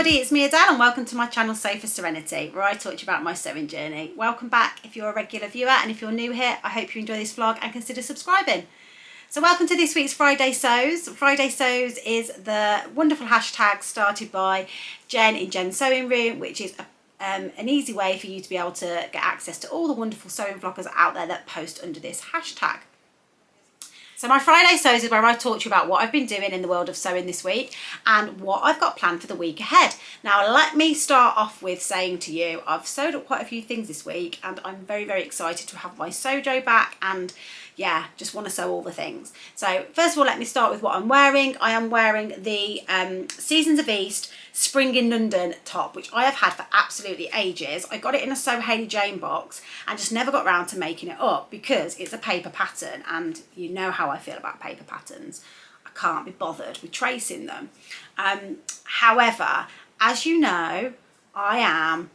everybody, it's me Adele and welcome to my channel Sew for Serenity, where I talk to you about my sewing journey. Welcome back if you're a regular viewer, and if you're new here, I hope you enjoy this vlog and consider subscribing. So welcome to this week's Friday Sews. Friday Sews is the wonderful hashtag started by Jen in Jen's Sewing Room, which is an easy way for you to be able to get access to all the wonderful sewing vloggers out there that post under this hashtag. So my Friday Sews is where I talk to you about what I've been doing in the world of sewing this week and what I've got planned for the week ahead. Now let me start off with saying to you, I've sewed up quite a few things this week and I'm very, very excited to have my Sojo back and yeah, just want to sew all the things. So first of all, let me start with what I'm wearing. I am wearing the Seasons of East Spring in London top, which I have had for absolutely ages. I got it in a Sew HAYLEY Jane box and just never got round to making it up because it's a paper pattern, and you know how I feel about paper patterns. I can't be bothered with tracing them. However, as you know, I am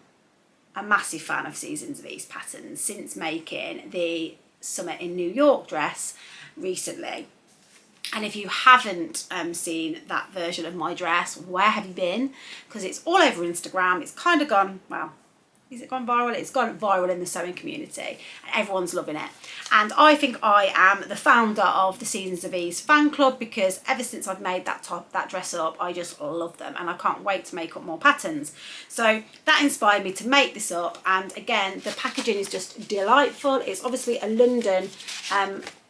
a massive fan of Seasons of East patterns since making the Summer in New York dress recently. And if you haven't seen that version of my dress, where have you been? Because it's all over Instagram. It's kind of gone, well, is it gone viral? It's gone viral in the sewing community and everyone's loving it. And I think I am the founder of the Seasons of Ease fan club because ever since I've made that dress up, I just love them and I can't wait to make up more patterns. So that inspired me to make this up. And again, the packaging is just delightful. It's obviously a London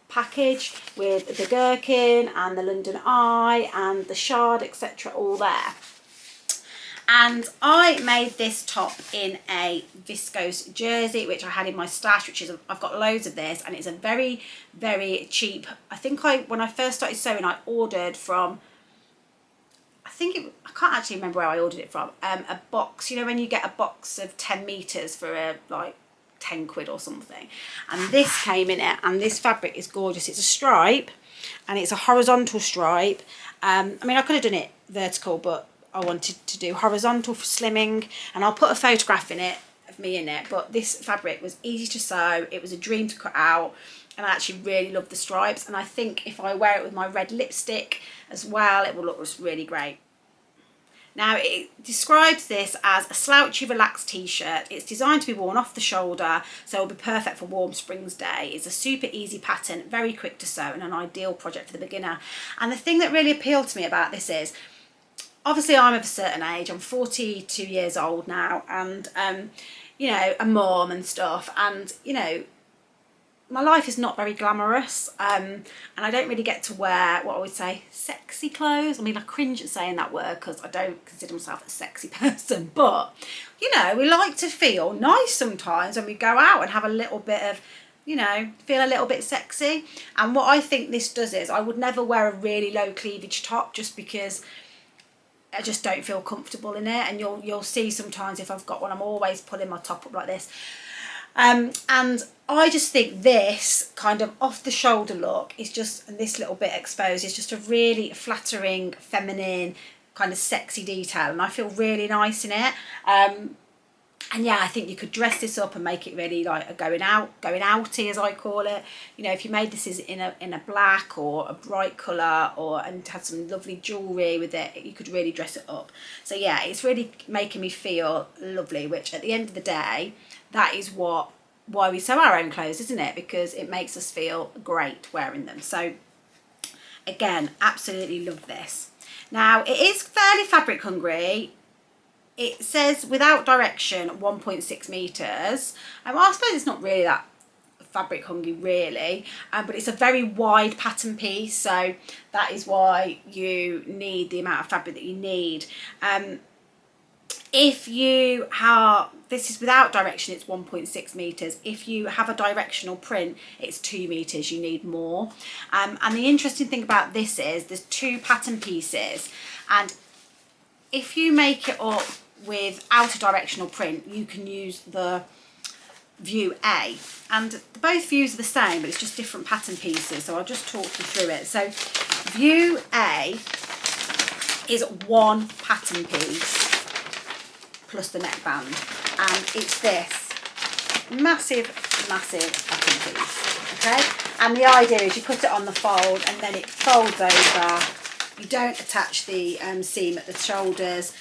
package with the gherkin and the London eye and the shard, etc., all there. And I made this top in a viscose jersey, which I had in my stash, which is I've got loads of this, and it's a very, very cheap. I think when I first started sewing, I ordered from, I can't actually remember where I ordered it from, a box, you know, when you get a box of 10 meters for like 10 quid or something, and this came in it, and this fabric is gorgeous. It's a stripe and it's a horizontal stripe. I mean, I could have done it vertical, but I wanted to do horizontal for slimming, and I'll put a photograph in it of me in it. But this fabric was easy to sew, it was a dream to cut out, and I actually really love the stripes, and I think if I wear it with my red lipstick as well, it will look really great. Now it describes this as a slouchy relaxed t-shirt. It's designed to be worn off the shoulder, so it'll be perfect for warm spring's day. It's a super easy pattern, very quick to sew, and an ideal project for the beginner. And the thing that really appealed to me about this is, obviously I'm of a certain age, I'm 42 years old now, and you know, a mum and stuff, and you know, my life is not very glamorous, and I don't really get to wear what I would say sexy clothes. I mean, I cringe at saying that word because I don't consider myself a sexy person, but you know, we like to feel nice sometimes when we go out and have a little bit of, you know, feel a little bit sexy. And what I think this does is, I would never wear a really low cleavage top just because I just don't feel comfortable in it, and you'll see sometimes if I've got one, I'm always pulling my top up like this. And I just think this kind of off the shoulder look is just, and this little bit exposed, is just a really flattering, feminine, kind of sexy detail, and I feel really nice in it. And yeah, I think you could dress this up and make it really like a going outy, as I call it. You know, if you made this in a black or a bright colour, and had some lovely jewellery with it, you could really dress it up. So yeah, it's really making me feel lovely, which at the end of the day, that is why we sew our own clothes, isn't it? Because it makes us feel great wearing them. So again, absolutely love this. Now it is fairly fabric hungry. It says without direction 1.6 meters. I suppose it's not really that fabric hungry really, but it's a very wide pattern piece, so that is why you need the amount of fabric that you need. If you have, this is without direction, it's 1.6 meters. If you have a directional print, it's 2 meters, you need more. And the interesting thing about this is there's 2 pattern pieces, and if you make it up without a directional print, you can use the view A, and both views are the same, but it's just different pattern pieces, so I'll just talk you through it. So view A is 1 pattern piece plus the neckband, and it's this massive pattern piece, okay? And the idea is you put it on the fold and then it folds over. You don't attach the seam at the shoulders.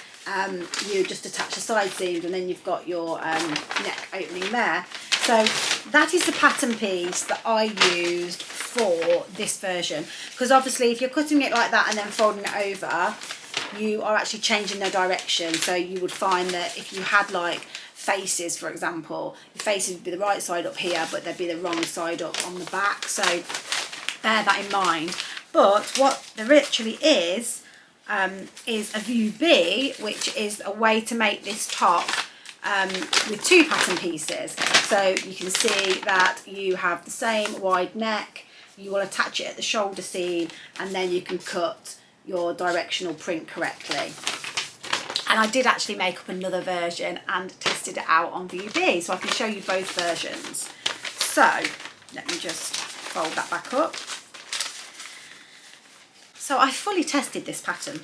you just attach the side seams, and then you've got your neck opening there. So that is the pattern piece that I used for this version, because obviously if you're cutting it like that and then folding it over, you are actually changing the direction. So you would find that if you had like faces, for example, the faces would be the right side up here, but they'd be the wrong side up on the back. So bear that in mind. But what there actually is a view B, which is a way to make this top with two pattern pieces. So you can see that you have the same wide neck, you will attach it at the shoulder seam, and then you can cut your directional print correctly. And I did actually make up another version and tested it out on View B, so I can show you both versions. So let me just fold that back up. So I fully tested this pattern.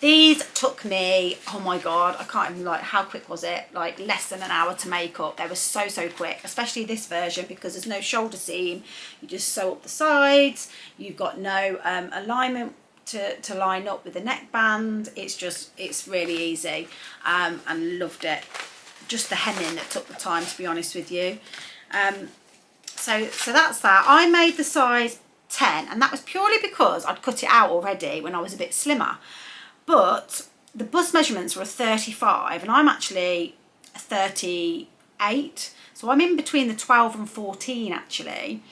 These took me, oh my God, I can't even, like, how quick was it? Like less than an hour to make up. They were so quick, especially this version, because there's no shoulder seam. You just sew up the sides. You've got no alignment to line up with the neckband. It's really easy, and loved it. Just the hemming that took the time, to be honest with you. So that's that. I made the size 10, and that was purely because I'd cut it out already when I was a bit slimmer. But the bust measurements were a 35, and I'm actually a 38. So I'm in between the 12 and 14 actually,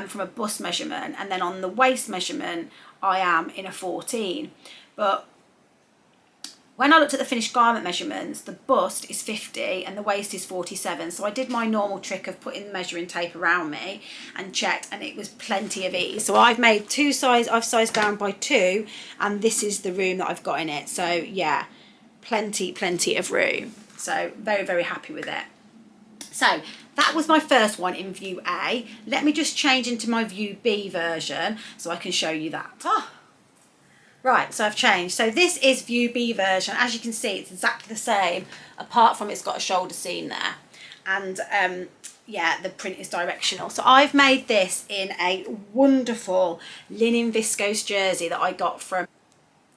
from a bust measurement. And then on the waist measurement, I am in a 14. But when I looked at the finished garment measurements, the bust is 50 and the waist is 47. So I did my normal trick of putting the measuring tape around me and checked, and it was plenty of ease. So I've made I've sized down by 2, and this is the room that I've got in it. So yeah, plenty of room. So very happy with it. So that was my first one in View A. Let me just change into my View B version so I can show you that. Right, so I've changed. So this is View B version. As you can see, it's exactly the same, apart from it's got a shoulder seam there. And yeah, the print is directional. So I've made this in a wonderful linen viscose jersey that I got from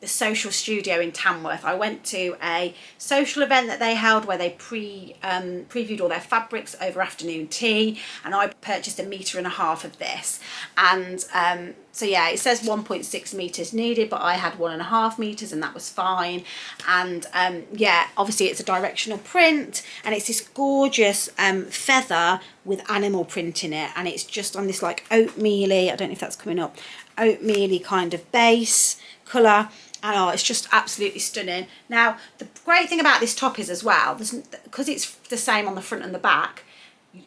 the Social Studio in Tamworth. I went to a social event that they held where they previewed all their fabrics over afternoon tea, and I purchased 1.5 meters of this. And so yeah, it says 1.6 meters needed, but I had 1.5 meters, and that was fine. And yeah, obviously it's a directional print, and it's this gorgeous feather with animal print in it, and it's just on this like oatmeal-y, I don't know if that's coming up, oatmeal-y kind of base colour. And oh, it's just absolutely stunning. Now, the great thing about this top is as well, because it's the same on the front and the back,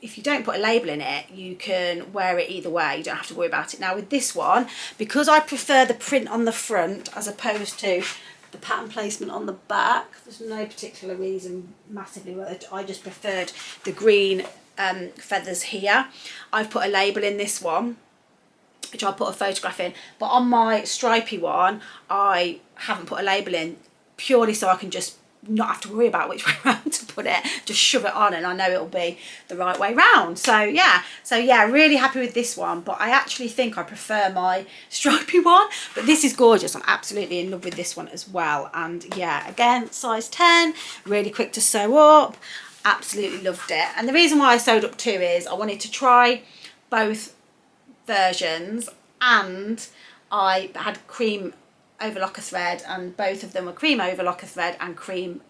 if you don't put a label in it, you can wear it either way. You don't have to worry about it. Now with this one, because I prefer the print on the front as opposed to the pattern placement on the back, there's no particular reason massively, I just preferred the green feathers here. I've put a label in this one, which I'll put a photograph in, but on my stripy one I haven't put a label in, purely so I can just not have to worry about which way round to put it, just shove it on and I know it'll be the right way round. So yeah, really happy with this one, but I actually think I prefer my stripy one, but this is gorgeous. I'm absolutely in love with this one as well. And yeah, again, size 10, really quick to sew up, absolutely loved it. And the reason why I sewed up 2 is I wanted to try both versions, and I had cream overlocker thread, and both of them were cream overlocker thread and cream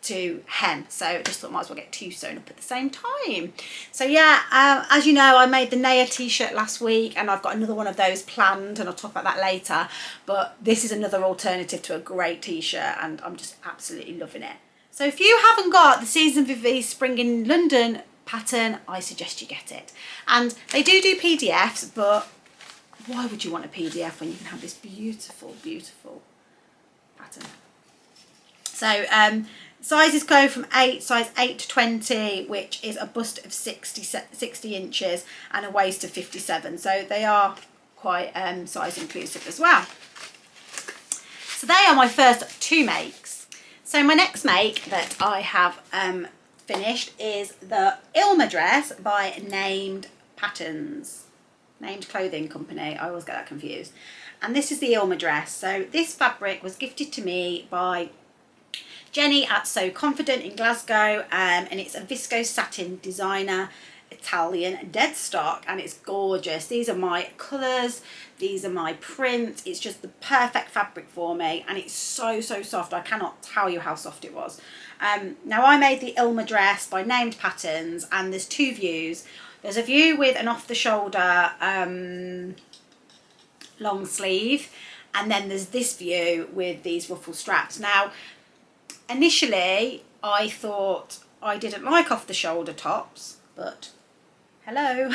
to hem, so I just thought might as well get 2 sewn up at the same time. So yeah, as you know, I made the Naya t-shirt last week, and I've got another one of those planned, and I'll talk about that later, but this is another alternative to a great t-shirt, and I'm just absolutely loving it. So if you haven't got the Season Vivi Spring in London pattern, I suggest you get it. And they do PDFs, but why would you want a PDF when you can have this beautiful pattern? So sizes go from size 8 to 20, which is a bust of 60 inches and a waist of 57. So they are quite size inclusive as well. So they are my first 2 makes. So my next make that I have finished is the Ilma dress by Named Patterns. Named Clothing Company, I always get that confused. and this is the Ilma dress. So this fabric was gifted to me by Jenny at So Confident in Glasgow, and it's a Viscose Satin designer Italian dead stock, and it's gorgeous. These are my colours, these are my prints. It's just the perfect fabric for me, and it's so soft. I cannot tell you how soft it was. Now I made the Ilma dress by Named Patterns, and there's two views. There's a view with an off the shoulder long sleeve, and then there's this view with these ruffle straps. Now initially I thought I didn't like off the shoulder tops, but hello.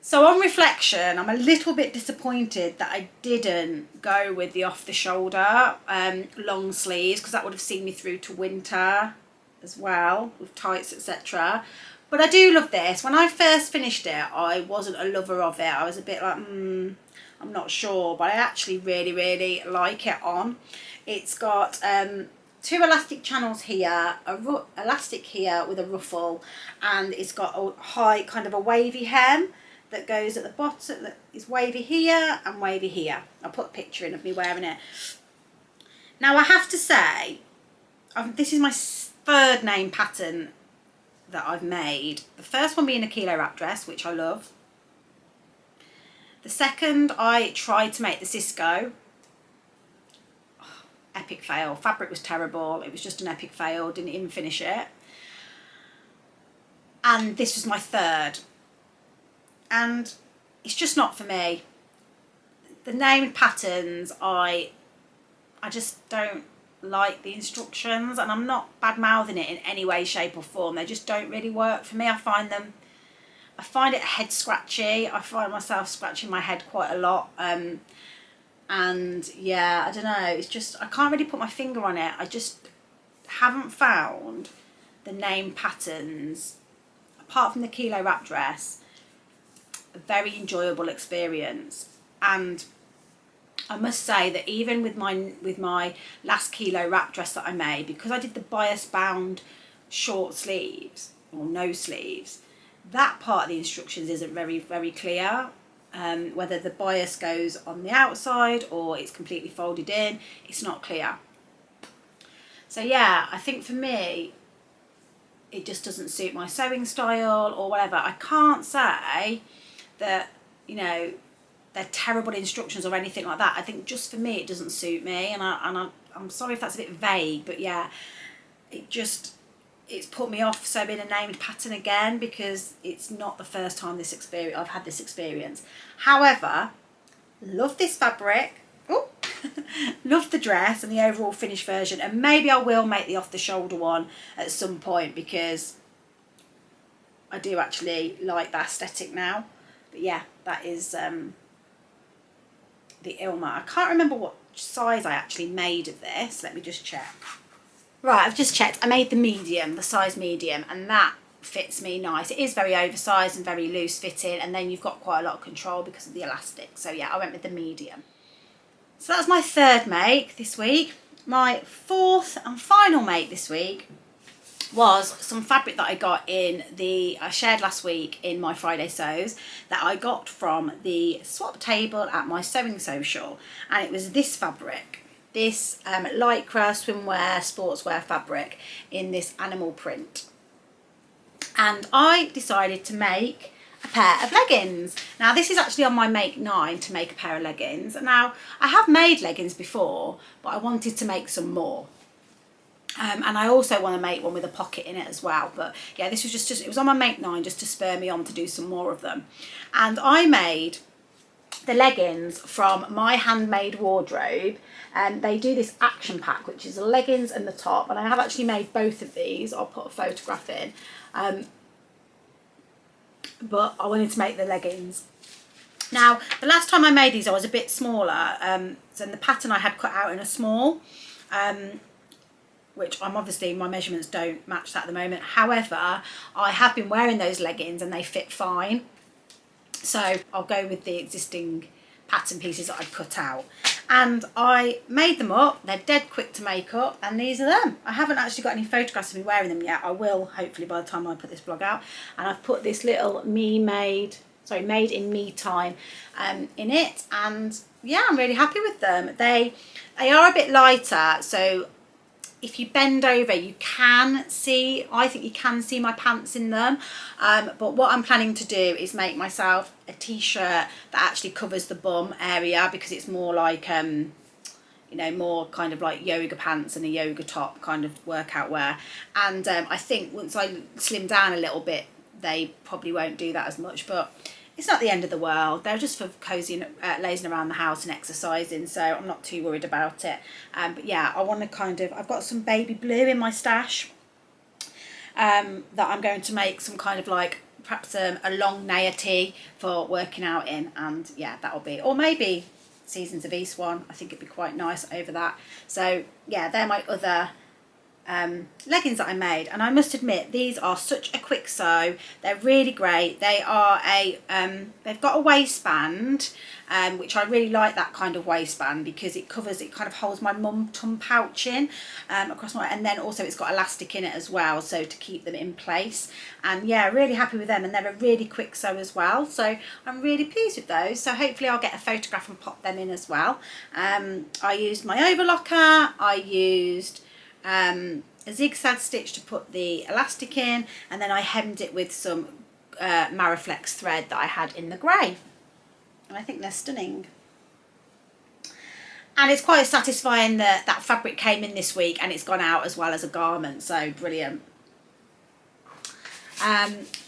So on reflection, I'm a little bit disappointed that I didn't go with the off the shoulder long sleeves, because that would have seen me through to winter as well with tights, etc. But I do love this. When I first finished it, I wasn't a lover of it. I was a bit like, I'm not sure, but I actually really like it on. It's got two elastic channels here, elastic here with a ruffle, and it's got a high kind of a wavy hem that goes at the bottom, that is wavy here and wavy here. I'll put a picture in of me wearing it. Now I have to say, this is my third name pattern that I've made. The first one being a kilo wrap dress, which I love. The second, I tried to make the Cisco. Oh, epic fail. Fabric was terrible. It was just an epic fail. Didn't even finish it. And this was my third. And it's just not for me. The named patterns, I just don't like the instructions, and I'm not bad mouthing it in any way, shape or form. They just don't really work for me. I find it head scratchy. I find myself scratching my head quite a lot. And yeah, I don't know. It's just, I can't really put my finger on it. I just haven't found the name patterns, apart from the kilo wrap dress, a very enjoyable experience. And I must say that even with my last kilo wrap dress that I made, because I did the bias bound short sleeves or no sleeves, that part of the instructions isn't very clear. Whether the bias goes on the outside or it's completely folded in, it's not clear. So yeah, I think for me it just doesn't suit my sewing style or whatever. I can't say that, you know, they're terrible instructions or anything like that. I think just for me it doesn't suit me, and I'm sorry if that's a bit vague, but yeah, it's put me off sewing a named pattern again, because it's not the first time I've had this experience. However, love this fabric. Oh, love the dress and the overall finished version, and maybe I will make the off the shoulder one at some point, because I do actually like that aesthetic now. But yeah, that is the Ilma. I can't remember what size I actually made of this. Let me just check. Right, I've just checked. I made the medium, the size medium, and that fits me nice. It is very oversized and very loose fitting, and then you've got quite a lot of control because of the elastic. So yeah, I went with the medium. So that's my third make this week. My fourth and final make this week was some fabric that I got I shared last week in my Friday sews, that I got from the swap table at my sewing social, and it was this fabric, this lycra swimwear sportswear fabric in this animal print. And I decided to make a pair of leggings. Now this is actually on my make 9 to make a pair of leggings. Now I have made leggings before, but I wanted to make some more. And I also want to make one with a pocket in it as well. But yeah, this was just it was on my make 9 just to spur me on to do some more of them. And I made the leggings from my handmade wardrobe, and they do this Actionpack, which is the leggings and the top, and I have actually made both of these. I'll put a photograph in. But I wanted to make the leggings. Now, the last time I made these I was a bit smaller, so the pattern I had cut out in a small, which obviously my measurements don't match that at the moment. However, I have been wearing those leggings and they fit fine. So I'll go with the existing pattern pieces that I've cut out. And I made them up. They're dead quick to make up, and these are them. I haven't actually got any photographs of me wearing them yet. I will, hopefully, by the time I put this vlog out. And I've put this little me-made made in me time in it, and yeah, I'm really happy with them. They are a bit lighter, so if you bend over you can see, I think you can see my pants in them, but what I'm planning to do is make myself a t-shirt that actually covers the bum area, because it's more like you know, more kind of like yoga pants and a yoga top kind of workout wear. And I think once I slim down a little bit they probably won't do that as much, but it's not the end of the world. They're just for cozy, lazing around the house and exercising, so I'm not too worried about it. But yeah, I want to kind of, I've got some baby blue in my stash that I'm going to make some kind of like perhaps a long Naya tee for working out in, and yeah, that'll be, or maybe Seasons of East one. I think it'd be quite nice over that. So yeah, they're my other leggings that I made, and I must admit these are such a quick sew. They're really great. They are a they've got a waistband, which I really like, that kind of waistband, because it covers, it kind of holds my mum tum pouch in across my, and then also it's got elastic in it as well, so to keep them in place. And yeah, really happy with them, and they're a really quick sew as well, so I'm really pleased with those. So hopefully I'll get a photograph and pop them in as well. I used my overlocker, I used a zigzag stitch to put the elastic in, and then I hemmed it with some Mariflex thread that I had in the grey, and I think they're stunning. And it's quite satisfying that that fabric came in this week and it's gone out as well as a garment, so brilliant.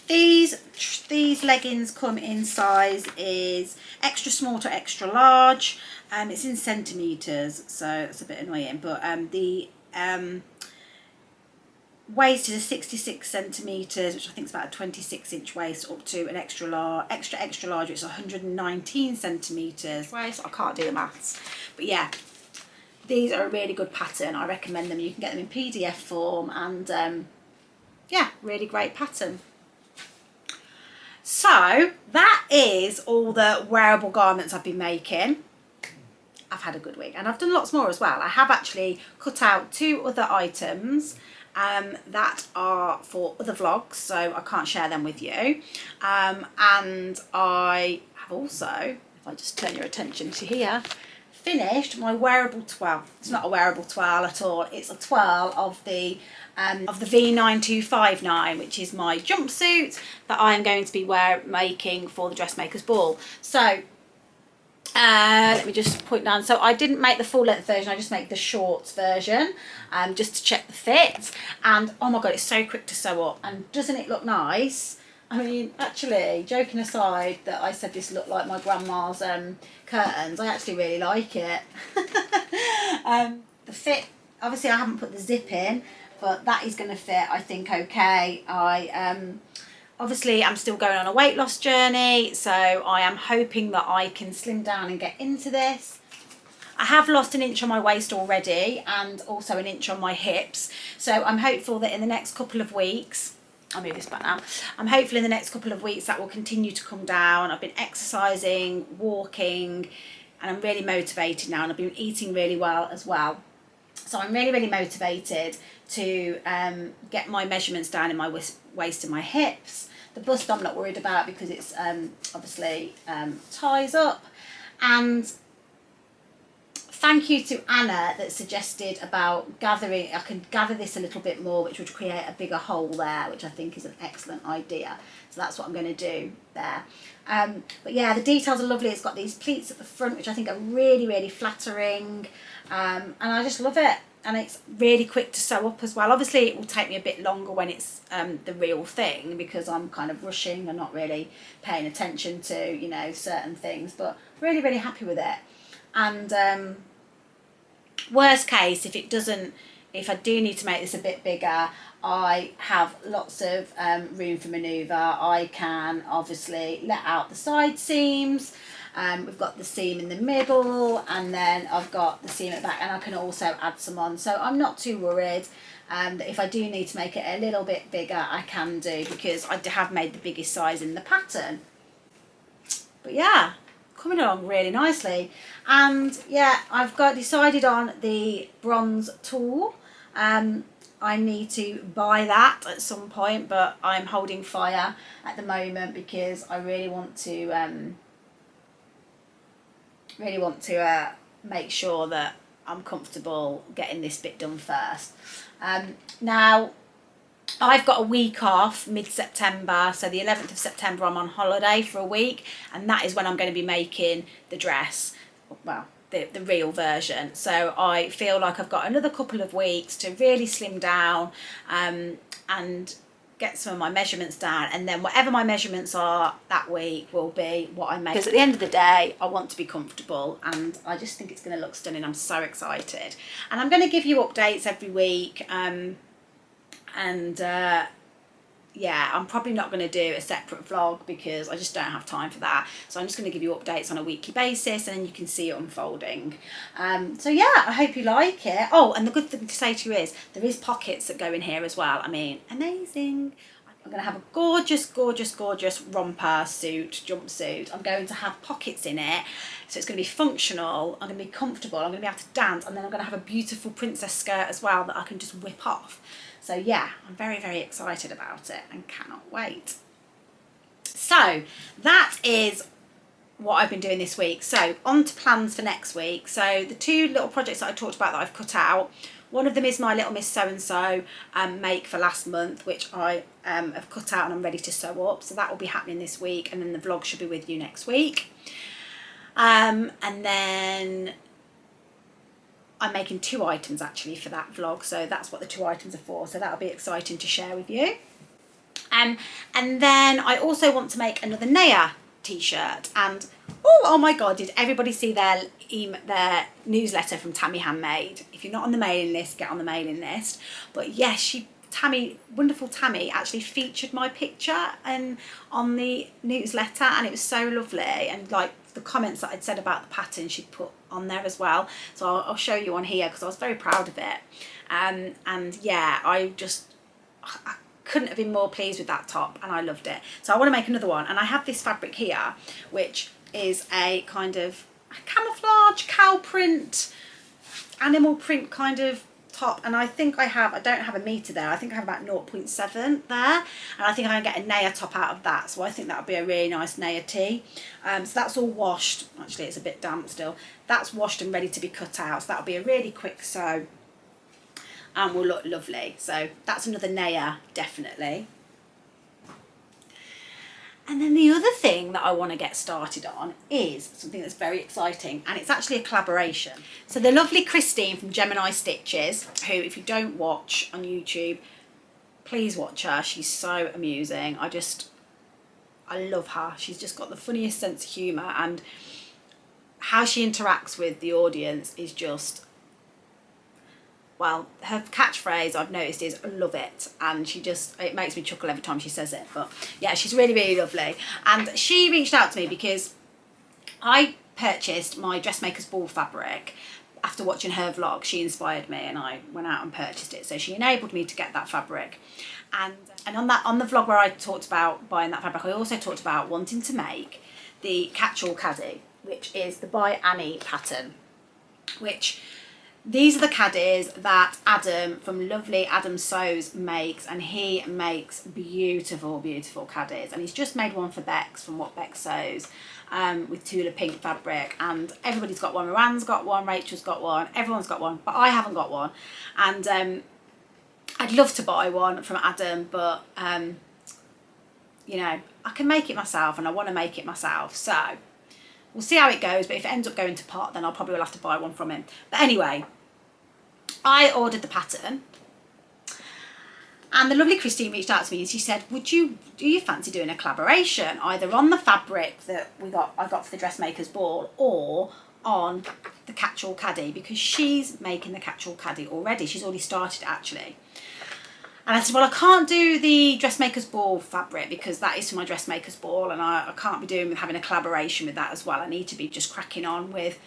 These leggings come in size is extra small to extra large. It's in centimetres, so it's a bit annoying, but the waist is a 66 centimetres, which I think is about a 26-inch waist, up to an extra large, which is 119 centimetres waist. I can't do the maths, but yeah, these are a really good pattern. I recommend them. You can get them in PDF form, and yeah, really great pattern. So that is all the wearable garments I've been making. I've had a good week, and I've done lots more as well. I have actually cut out 2 other items that are for other vlogs, so I can't share them with you. And I have also, if I just turn your attention to here, finished my wearable twirl. It's not a wearable twirl at all. It's a twirl of the V9259, which is my jumpsuit that I'm going to be making for the dressmaker's ball. So let me just point down. So I didn't make the full length version, I just made the shorts version, just to check the fit. And oh my god, it's so quick to sew up, and doesn't it look nice? I mean, actually, joking aside that I said this looked like my grandma's curtains, I actually really like it. The fit, obviously I haven't put the zip in, but that is going to fit, I think, okay. Obviously I'm still going on a weight loss journey, so I am hoping that I can slim down and get into this. I have lost an inch on my waist already, and also an inch on my hips, so I'm hopeful that in the next couple of weeks, I'll move this back now, I'm hopeful in the next couple of weeks that will continue to come down. I've been exercising, walking, and I'm really motivated now, and I've been eating really well as well. So I'm really, really motivated to get my measurements down in my waist and my hips. The bust I'm not worried about, because it's obviously ties up. And thank you to Anna that suggested about gathering, I can gather this a little bit more, which would create a bigger hole there, which I think is an excellent idea. So that's what I'm going to do there. But yeah, the details are lovely. It's got these pleats at the front, which I think are really, really flattering. And I just love it. And it's really quick to sew up as well. Obviously it will take me a bit longer when it's the real thing, because I'm kind of rushing and not really paying attention to, you know, certain things, but really, really happy with it. And worst case, if I do need to make this a bit bigger, I have lots of room for manoeuvre. I can obviously let out the side seams. We've got the seam in the middle, and then I've got the seam at the back, and I can also add some on. So I'm not too worried that if I do need to make it a little bit bigger, I can do, because I have made the biggest size in the pattern. But yeah, coming along really nicely. And yeah, I've decided on the bronze tulle. I need to buy that at some point, but I'm holding fire at the moment because I really want to make sure that I'm comfortable getting this bit done first. Now, I've got a week off mid-September, so the 11th of September I'm on holiday for a week, and that is when I'm going to be making the dress, well, the real version. So I feel like I've got another couple of weeks to really slim down and get some of my measurements down, and then whatever my measurements are that week will be what I make. Because at the end of the day, I want to be comfortable, and I just think it's going to look stunning. I'm so excited, and I'm going to give you updates every week. Yeah, I'm probably not going to do a separate vlog because I just don't have time for that. So I'm just going to give you updates on a weekly basis, and then you can see it unfolding. So yeah, I hope you like it. Oh, and the good thing to say to you is there is pockets that go in here as well. I mean, amazing. I'm going to have a gorgeous, gorgeous, gorgeous romper suit, jumpsuit. I'm going to have pockets in it. So it's going to be functional. I'm going to be comfortable. I'm going to be able to dance. And then I'm going to have a beautiful princess skirt as well that I can just whip off. So yeah, I'm very, very excited about it and cannot wait. So that is what I've been doing this week. So on to plans for next week. So the two little projects that I talked about that I've cut out, one of them is my Little Miss So-and-so make for last month, which I have cut out and I'm ready to sew up. So that will be happening this week, and then the vlog should be with you next week. And then I'm making 2 items actually for that vlog, so that's what the 2 items are for, so that'll be exciting to share with you. And then I also want to make another Naya t-shirt, and oh my god, did everybody see their newsletter from Tammy Handmade? If you're not on the mailing list, get on the mailing list. But yes, wonderful Tammy actually featured my picture on the newsletter, and it was so lovely, and like the comments that I'd said about the pattern she'd put on there as well, so I'll show you on here because I was very proud of it. And yeah, I couldn't have been more pleased with that top, and I loved it. So I want to make another one, and I have this fabric here which is a kind of camouflage cow print, animal print kind of top, and I think I don't have a metre there, I think I have about 0.7 there, and I think I can get a Naya top out of that, so I think that would be a really nice Naya tee. So that's all washed, actually it's a bit damp still, that's washed and ready to be cut out, so that'll be a really quick sew and will look lovely. So that's another Naya, definitely. And then the other thing that I want to get started on is something that's very exciting, and it's actually a collaboration. So the lovely Christine from Gemini Stitches, who if you don't watch on YouTube, please watch her. She's so amusing. I love her. She's just got the funniest sense of humour, and how she interacts with the audience is just, well, her catchphrase I've noticed is love it, and it makes me chuckle every time she says it. But yeah, she's really, really lovely, and she reached out to me because I purchased my Dressmaker's Ball fabric after watching her vlog. She inspired me and I went out and purchased it, so she enabled me to get that fabric. And on the vlog where I talked about buying that fabric, I also talked about wanting to make the catch-all caddy, which is the By Annie pattern, which these are the caddies that Adam from lovely Adam Sews makes, and he makes beautiful, beautiful caddies. And he's just made one for Bex from What Bex Sews with Tula Pink fabric, and everybody's got one. Moran's got one, Rachel's got one, everyone's got one, but I haven't got one. And I'd love to buy one from Adam, but you know, I can make it myself, and I want to make it myself, so we'll see how it goes. But if it ends up going to pot, then I'll probably will have to buy one from him. But anyway, I ordered the pattern, and the lovely Christine reached out to me and she said, do you fancy doing a collaboration either on the fabric that I got for the Dressmaker's Ball, or on the catch-all caddy, because she's making the catch-all caddy already. She's already started actually. And I said, well, I can't do the Dressmaker's Ball fabric because that is for my Dressmaker's Ball, and I can't be having a collaboration with that as well. I need to be just cracking on with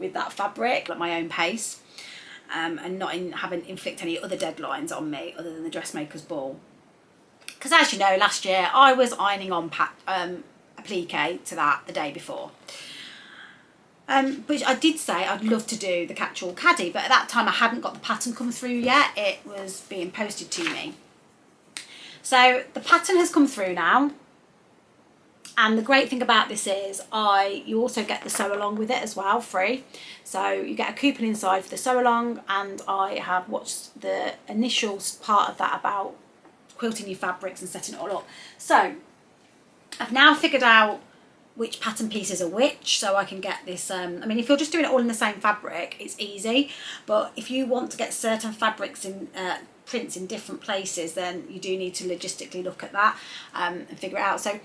that fabric at my own pace, and not inflict any other deadlines on me other than the Dressmaker's Ball. Because as you know, last year I was ironing on applique to that the day before. Which I did say I'd love to do the catch-all caddy, but at that time I hadn't got the pattern come through yet. It was being posted to me. So the pattern has come through now. And the great thing about this is you also get the sew along with it as well, free. So you get a coupon inside for the sew along, and I have watched the initial part of that about quilting your fabrics and setting it all up. So I've now figured out which pattern pieces are which, so I can get this, I mean, if you're just doing it all in the same fabric, it's easy, but if you want to get certain fabrics in prints in different places, then you do need to logistically look at that and figure it out. So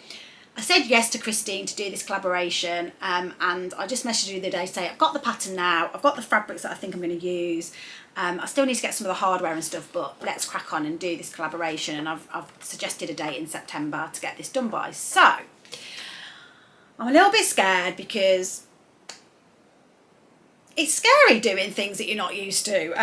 I said yes to Christine to do this collaboration, and I just messaged her the other day to say I've got the pattern now, I've got the fabrics that I think I'm going to use. I still need to get some of the hardware and stuff, but let's crack on and do this collaboration, and I've suggested a date in September to get this done by. So I'm a little bit scared because it's scary doing things that you're not used to,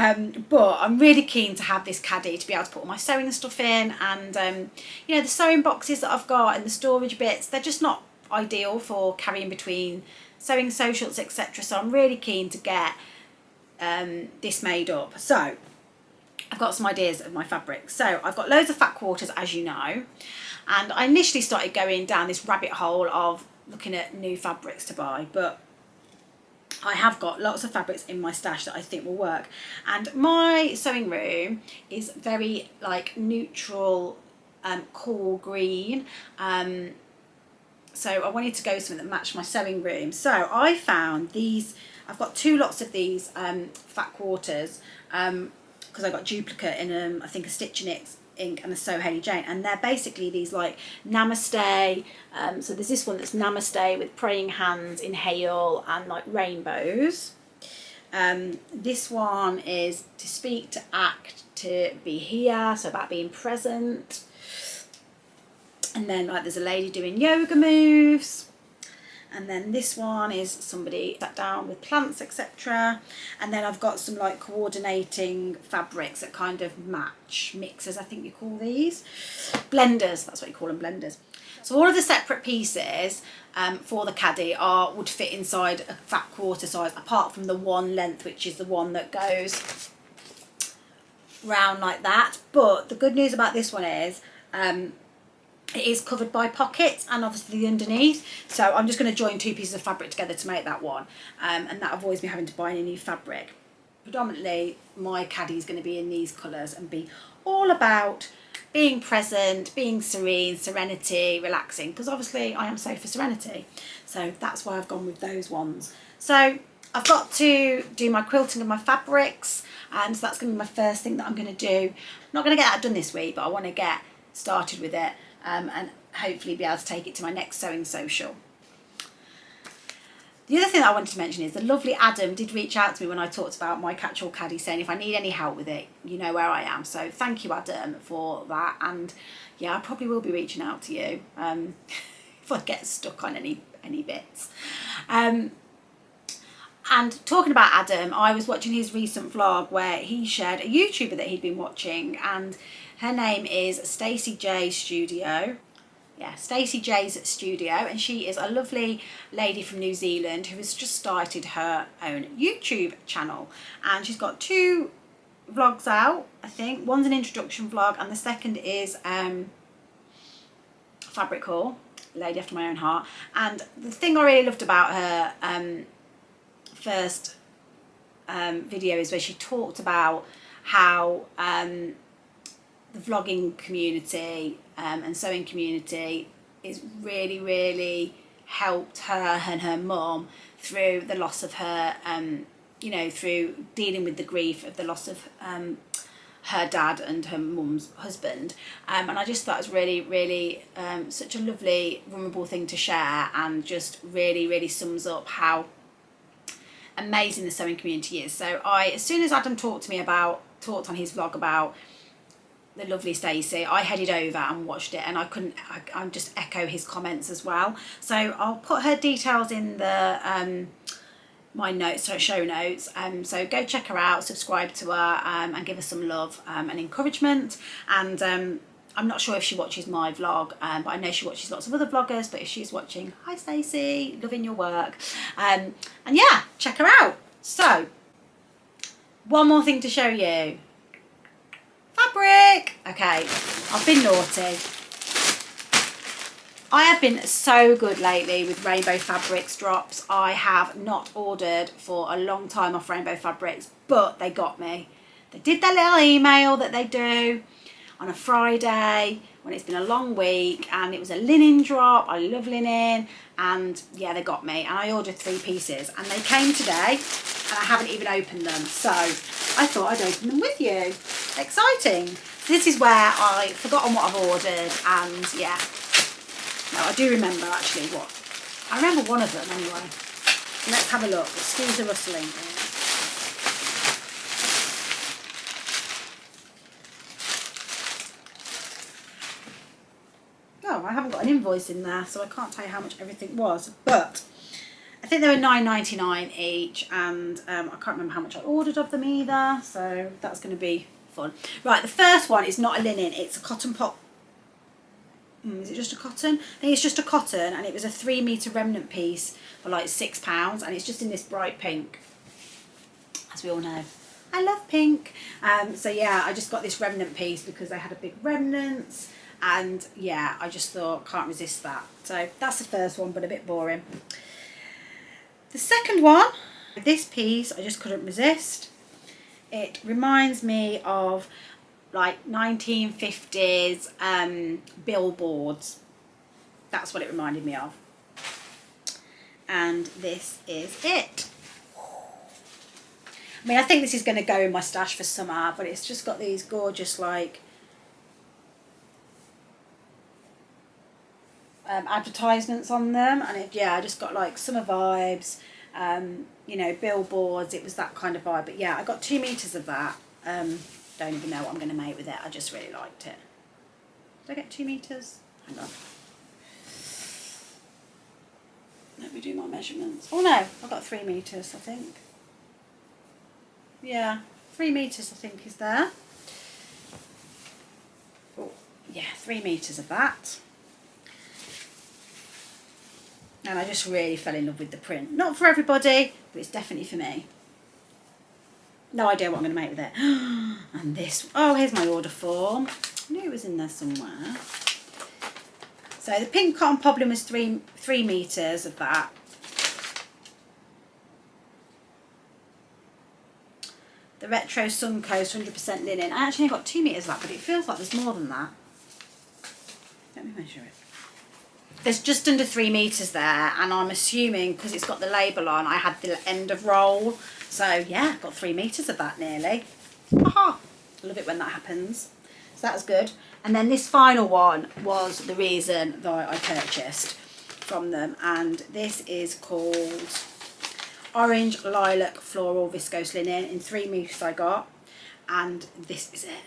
but I'm really keen to have this caddy to be able to put all my sewing stuff in, and you know, the sewing boxes that I've got and the storage bits, they're just not ideal for carrying between sewing socials, etc. So I'm really keen to get this made up. So I've got some ideas of my fabrics. So I've got loads of fat quarters, as you know, and I initially started going down this rabbit hole of looking at new fabrics to buy, but I have got lots of fabrics in my stash that I think will work, and my sewing room is very like neutral, cool green, so I wanted to go with something that matched my sewing room. So I found these, I've got two lots of these fat quarters, because I got duplicate in I think a Stitch and It ink and a So HAYLEY Jane, and they're basically these like namaste, so there's this one that's namaste with praying hands, inhale, and like rainbows. This one is to speak, to act, to be here, so about being present. And then like there's a lady doing yoga moves. And then this one is somebody sat down with plants, etc. And then I've got some like coordinating fabrics that kind of match, mixers I think you call these. Blenders, that's what you call them, blenders. So all of the separate pieces for the caddy would fit inside a fat quarter size, apart from the one length, which is the one that goes round like that. But the good news about this one is it is covered by pockets and obviously the underneath, so I'm just going to join two pieces of fabric together to make that one, and that avoids me having to buy any new fabric. Predominantly my caddy is going to be in these colours and be all about being present, being serene, serenity, relaxing, because obviously I am so for serenity, so that's why I've gone with those ones. So I've got to do my quilting of my fabrics, and so that's going to be my first thing that I'm going to do. I'm not going to get that done this week, but I want to get started with it, and hopefully be able to take it to my next sewing social. The other thing that I wanted to mention is the lovely Adam did reach out to me when I talked about my catch-all caddy, saying if I need any help with it, you know where I am. So thank you, Adam, for that. And yeah, I probably will be reaching out to you if I get stuck on any bits. And talking about Adam, I was watching his recent vlog where he shared a YouTuber that he'd been watching, and her name is Stacey J Studio. Yeah, Stacey J's Studio, and she is a lovely lady from New Zealand who has just started her own YouTube channel, and she's got two vlogs out, I think. One's an introduction vlog, and the second is fabric haul, lady after my own heart. And the thing I really loved about her first video is where she talked about how the vlogging community and sewing community is really helped her and her mum through the loss of her, you know, through dealing with the grief of the loss of her dad and her mum's husband, and I just thought it was really such a lovely, vulnerable thing to share, and just really sums up how amazing the sewing community is. So as soon as Adam talked on his vlog about the lovely Stacey, I headed over and watched it, and I just echo his comments as well. So I'll put her details in the my notes, so show notes, so go check her out, subscribe to her, and give her some love and encouragement. And I'm not sure if she watches my vlog, but I know she watches lots of other vloggers. But if she's watching, hi Stacey, loving your work. And yeah, check her out. So, one more thing to show you. Fabric. Okay, I've been naughty. I have been so good lately with Rainbow Fabrics drops. I have not ordered for a long time off Rainbow Fabrics, but they got me. They did their little email that they do on a Friday when it's been a long week, and it was a linen drop. I love linen, and yeah, they got me. And I ordered 3 pieces, and they came today, and I haven't even opened them. So I thought I'd open them with you. Exciting. So this is where I've forgotten what I've ordered, and yeah. No, I do remember actually what. I remember one of them anyway. Let's have a look. Excuse the rustling. Oh, I haven't got an invoice in there, so I can't tell you how much everything was. But I think they were $9.99 each, and I can't remember how much I ordered of them either. So that's going to be fun. Right, the first one is not a linen. It's a cotton pop. Is it just a cotton? I think it's just a cotton, and it was a 3 metre remnant piece for like £6, and it's just in this bright pink, as we all know. I love pink. So yeah, I just got this remnant piece because they had a big remnants, and yeah, I just thought, can't resist that. So that's the first one, but a bit boring. The second one, this piece, I just couldn't resist. It reminds me of like 1950s billboards. That's what it reminded me of. And this is it. I mean, I think this is going to go in my stash for summer, but it's just got these gorgeous like advertisements on them, and it, yeah, I just got like summer vibes, you know, billboards. It was that kind of vibe. But yeah, I got 2 meters of that. Don't even know what I'm going to make with it. I just really liked it. Did I get 2 meters? Hang on. Let me do my measurements. Oh no, I've got 3 meters, I think. Yeah, 3 meters I think is there. Oh, yeah, 3 meters of that. And I just really fell in love with the print. Not for everybody, but it's definitely for me. No idea what I'm going to make with it. And this, oh, here's my order form. I knew it was in there somewhere. So the pink cotton poplin was 3 meters of that. The retro Suncoast 100% linen. I actually got 2 meters of that, but it feels like there's more than that. Let me measure it. There's just under 3 meters there, and I'm assuming because it's got the label on, I had the end of roll. So yeah, got 3 meters of that nearly. Aha! I love it when that happens. So that's good. And then this final one was the reason that I purchased from them, and this is called Orange Lilac Floral Viscose Linen in 3 meters I got, and this is it.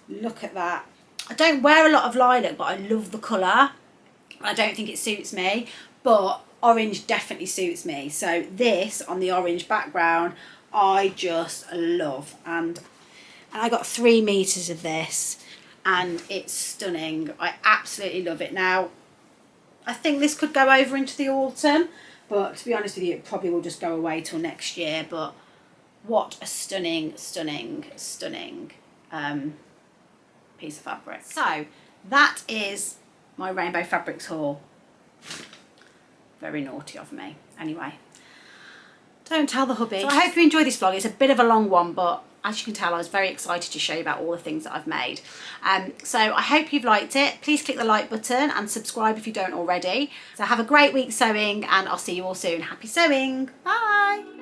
Look at that. I don't wear a lot of lilac, but I love the colour. I don't think it suits me, but orange definitely suits me. So this on the orange background, I just love. And I got 3 meters of this, and it's stunning. I absolutely love it. Now, I think this could go over into the autumn, but to be honest with you, it probably will just go away till next year. But what a stunning, stunning, stunning piece of fabric. So that is my Rainbow Fabrics haul. Very naughty of me. Anyway, don't tell the hubby. So I hope you enjoyed this vlog. It's a bit of a long one, but as you can tell, I was very excited to show you about all the things that I've made. So I hope you've liked it. Please click the like button and subscribe if you don't already. So have a great week sewing, and I'll see you all soon. Happy sewing. Bye.